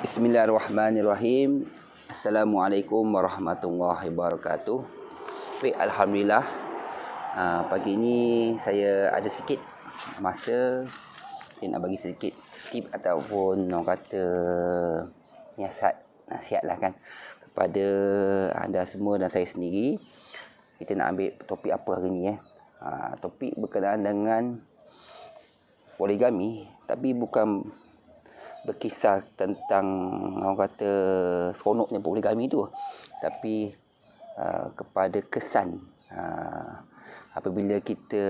Bismillahirrahmanirrahim. Assalamualaikum warahmatullahi wabarakatuh. Baik, alhamdulillah. Pagi ini saya ada sikit masa. Saya nak bagi sedikit tip ataupun orang kata nasihat lah kan kepada anda semua dan saya sendiri. Kita nak ambil topik apa hari ni topik berkenaan dengan poligami, tapi bukan berkisah tentang orang kata seronoknya poligami tu, tapi kepada kesan apabila kita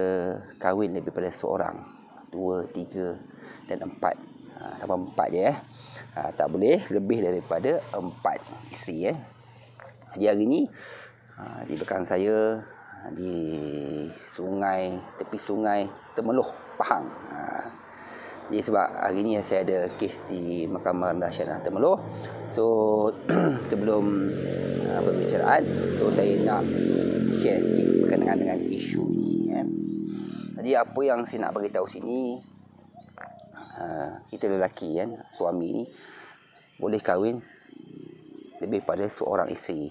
kahwin lebih daripada seorang, 2, 3 dan 4, sampai 4 je tak boleh lebih daripada 4 isteri Jadi hari ni di belakang saya di tepi sungai Temeloh, Pahang. Jadi sebab hari ni saya ada kes di Mahkamah Rendah Syariah Temeloh. So sebelum pembicaraan, saya nak share sikit berkenaan dengan isu ni. Jadi apa yang saya nak bagi tahu sini, kita lelaki suami ni boleh kahwin lebih pada seorang isteri.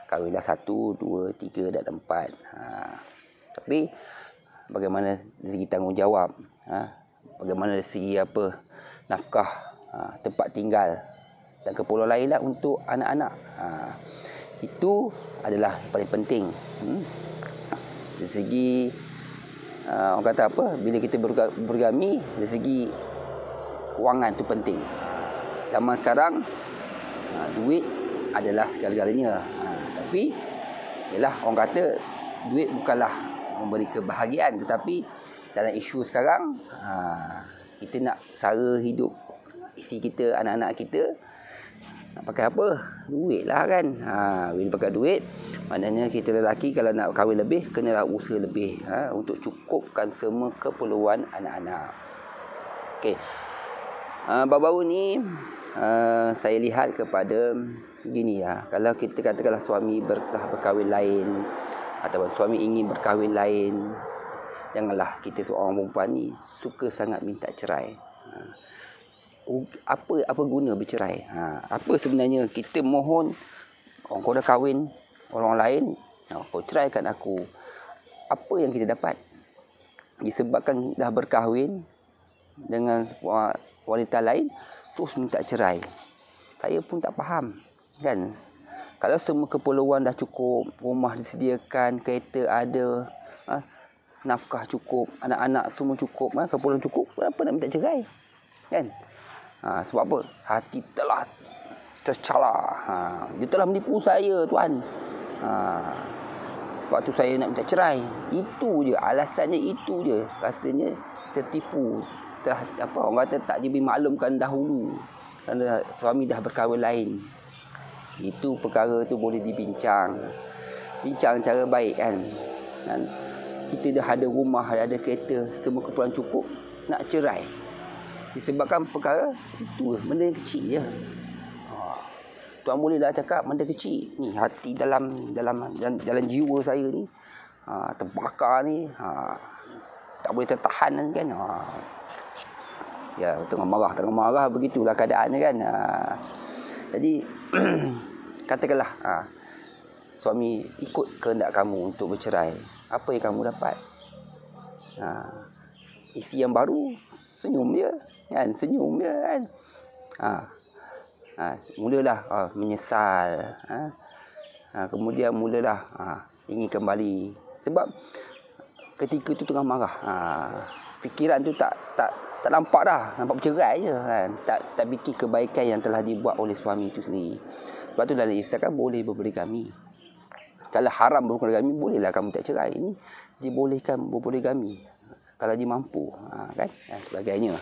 Kahwinlah 1, 2, 3 dan 4. Tapi bagaimana segi tanggungjawab? Bagaimana dari segi nafkah, tempat tinggal dan keperluan lain untuk anak-anak. Itu adalah paling penting. Dari segi orang kata bila kita berpoligami, dari segi kewangan tu penting. Zaman sekarang duit adalah segala-galanya. Tapi yalah, orang kata duit bukanlah memberi kebahagiaan, tetapi dalam isu sekarang, kita nak sara hidup isteri kita, anak-anak kita, nak pakai apa? Duit lah kan. Bila pakai duit, maknanya kita lelaki kalau nak kahwin lebih, kenalah usaha lebih untuk cukupkan semua keperluan anak-anak. Okey. Baru-baru ni saya lihat kepada gini kalau kita katakanlah suami berkahwin lain ataupun suami ingin berkahwin lain, janganlah kita seorang perempuan ni suka sangat minta cerai. Apa guna bercerai? Apa sebenarnya kita mohon, kau dah kahwin orang lain, kau ceraikan aku. Apa yang kita dapat? Disebabkan dah berkahwin dengan wanita lain, terus minta cerai. Saya pun tak faham kan. Kalau semua keperluan dah cukup, rumah disediakan, kereta ada, nafkah cukup, anak-anak semua cukup, keperluan cukup, kenapa nak minta cerai? Kan? Sebab apa? Hati telah tercela. Dia telah menipu saya, tuan. Sebab tu saya nak minta cerai. Itu je, alasannya itu je. Rasanya tertipu. Orang kata tak dimaklumkan dahulu. Kerana suami dah berkahwin lain. Itu perkara tu boleh dibincang. Bincang cara baik kan. Dan kita dah ada rumah, dah ada kereta, semua keperluan cukup, nak cerai disebabkan perkara itu, benda yang kecil je. Tuan bolehlah cakap benda kecil ni, hati dalam jiwa saya ni terbakar ni, tak boleh tertahan kan. Ya, tengah marah begitulah keadaannya kan. Jadi katakanlah suami ikut kehendak kamu untuk bercerai, apa yang kamu dapat? Isteri yang baru senyum dia kan, mulalah menyesal, kemudian mulalah ingin kembali, sebab ketika tu tengah marah, fikiran tu tak nampak dah, nampak bercerai je kan, tak fikir kebaikan yang telah dibuat oleh suami itu sendiri. Sebab tu dalam Islam kan boleh berpoligami. Kalau haram berpoligami, bolehlah kamu tak cerai. Ini dibolehkan berpoligami kalau dia mampu, kan, dan sebagainya.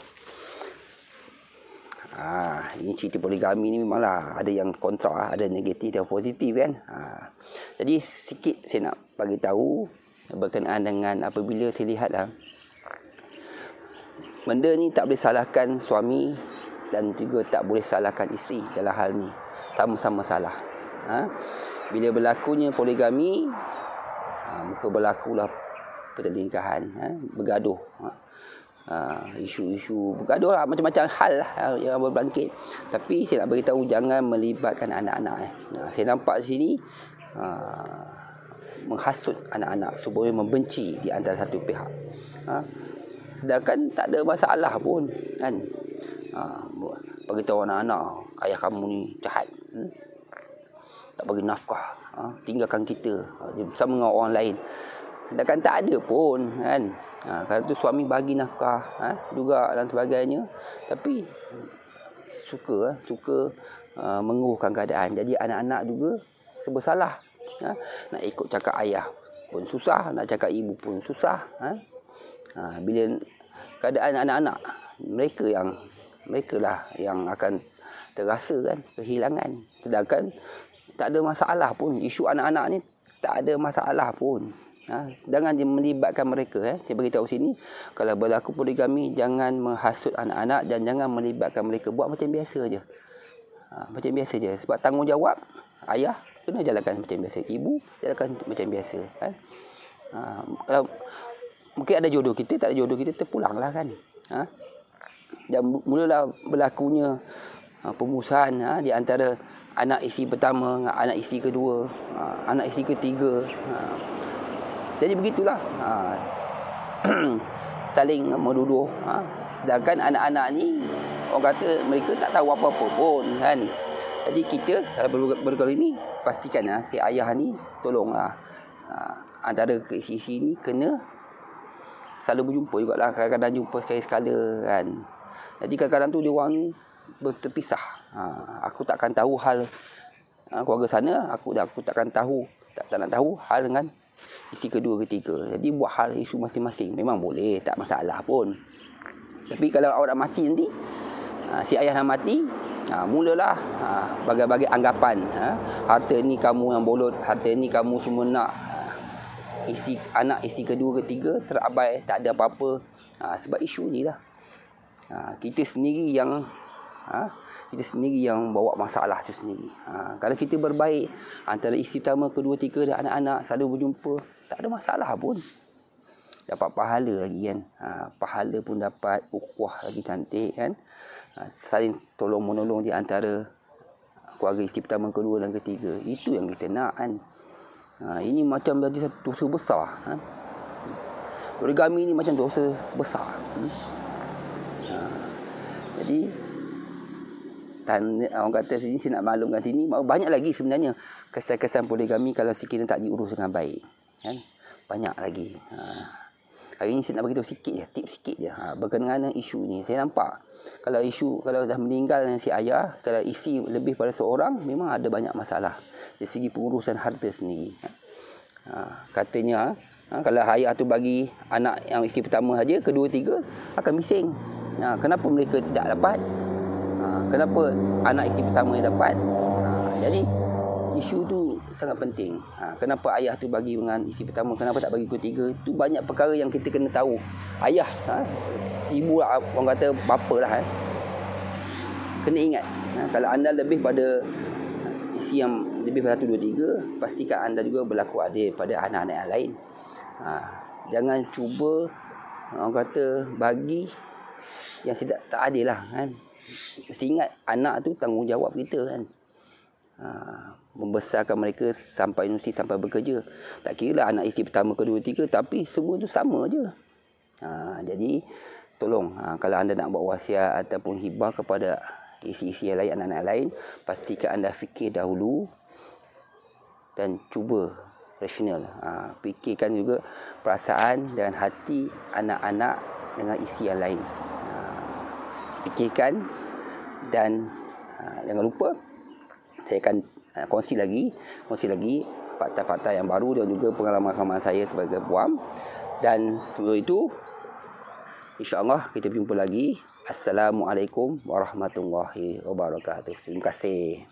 Ini cerita poligami ni memanglah ada yang kontra, ada negatif dan positif kan. Jadi sikit saya nak bagi tahu berkenaan dengan apabila saya lihat benda ni tak boleh salahkan suami dan juga tak boleh salahkan isteri dalam hal ni. Sama-sama salah. Bila berlakunya poligami, maka berlakulah pertelingkahan, bergaduh. isu-isu bergaduh lah, macam-macam hal lah yang berbangkit. Tapi saya nak beritahu jangan melibatkan anak-anak. Saya nampak di sini menghasut anak-anak supaya membenci di antara satu pihak. Sedangkan tak ada masalah pun kan. Beritahu anak-anak ayah kamu ni jahat, tak bagi nafkah, tinggalkan kita bersama dengan orang lain. Sedangkan tak ada pun kan. Kalau tu suami bagi nafkah juga dan sebagainya, tapi suka menguruhkan keadaan. Jadi anak-anak juga serba salah. Nak ikut cakap ayah pun susah, nak cakap ibu pun susah. Bila keadaan anak-anak, mereka lah yang akan terasa kan kehilangan. Sedangkan tak ada masalah pun. Isu anak-anak ni tak ada masalah pun. Jangan melibatkan mereka. Saya beritahu sini, kalau berlaku poligami, jangan menghasut anak-anak dan jangan melibatkan mereka. Buat macam biasa je. Macam biasa je. Sebab tanggungjawab ayah kena jalankan macam biasa, ibu jalankan macam biasa. Kalau mungkin ada jodoh kita, tak ada jodoh kita, terpulanglah kan. Dan mulalah berlakunya pemusuhan di antara anak isteri pertama dengan anak isteri kedua, anak isteri ketiga. Jadi begitulah, saling menuduh. Sedangkan anak-anak ni, orang kata mereka tak tahu apa-apa pun kan. Jadi kita berkali ni pastikan si ayah ni tolonglah, antara isi-isi ni kena selalu berjumpa jugalah, kadang-kadang jumpa sekali-sekala kan. Jadi kadang-kadang tu dia orang ni berterpisah. Aku takkan tahu hal keluarga sana, aku takkan tahu, tak nak tahu hal dengan isteri kedua, ketiga. Jadi buat hal isu masing-masing memang boleh, tak masalah pun. Tapi kalau awak nak mati nanti, si ayah nak mati, mulalah bagai-bagai anggapan. Harta ni kamu yang bolot, harta ni kamu semua nak. Anak isteri kedua, ketiga terabai, tak ada apa-apa. Sebab isu ni lah. Kita sendiri yang bawa masalah tu sendiri. Kalau kita berbaik antara isteri pertama, kedua, tiga dan anak-anak selalu berjumpa, tak ada masalah pun. Dapat pahala lagi kan. Pahala pun dapat, ukhuwah lagi cantik kan. Saling tolong menolong di antara keluarga isteri pertama, kedua dan ketiga. Itu yang kita nak kan. Ini macam jadi satu dosa besar. Poligami ni macam dosa besar. Jadi orang kata sini, saya nak maklumkan sini, banyak lagi sebenarnya kesan-kesan poligami kalau sekiranya tak diurus dengan baik kan. Banyak lagi. Hari ini saya nak beritahu sikit je, tips sikit je berkenaan dengan isu ni. Saya nampak kalau dah meninggal si ayah, kalau isi lebih pada seorang, memang ada banyak masalah dari segi pengurusan harta sendiri. Katanya kalau ayah tu bagi anak yang isteri pertama saja, kedua, tiga akan bising. Kenapa mereka tidak dapat? Kenapa anak isteri pertama yang dapat? Jadi isu tu sangat penting. Kenapa ayah tu bagi dengan isteri pertama, kenapa tak bagi ketiga? Itu banyak perkara yang kita kena tahu. Ayah, ibu lah, orang kata bapa lah, kena ingat. Kalau anda lebih pada isi yang lebih pada 1, 2, 3, pastikan anda juga berlaku adil pada anak-anak yang lain. Jangan cuba orang kata bagi yang tak adil lah kan. Mesti ingat anak tu tanggungjawab kita kan. Membesarkan mereka sampai universiti, sampai bekerja. Tak kira lah anak isteri pertama, kedua, tiga, tapi semua tu sama je. Jadi tolong kalau anda nak buat wasiat ataupun hibah kepada isi-isi yang lain, anak-anak lain, pastikan anda fikir dahulu dan cuba rasional. Fikirkan juga perasaan dan hati anak-anak dengan isi yang lain. Fikirkan dan jangan lupa saya akan kongsi lagi fakta-fakta yang baru dan juga pengalaman-pengalaman saya sebagai puam. Dan sebelum itu, insya-Allah kita berjumpa lagi. Assalamualaikum warahmatullahi wabarakatuh. Terima kasih.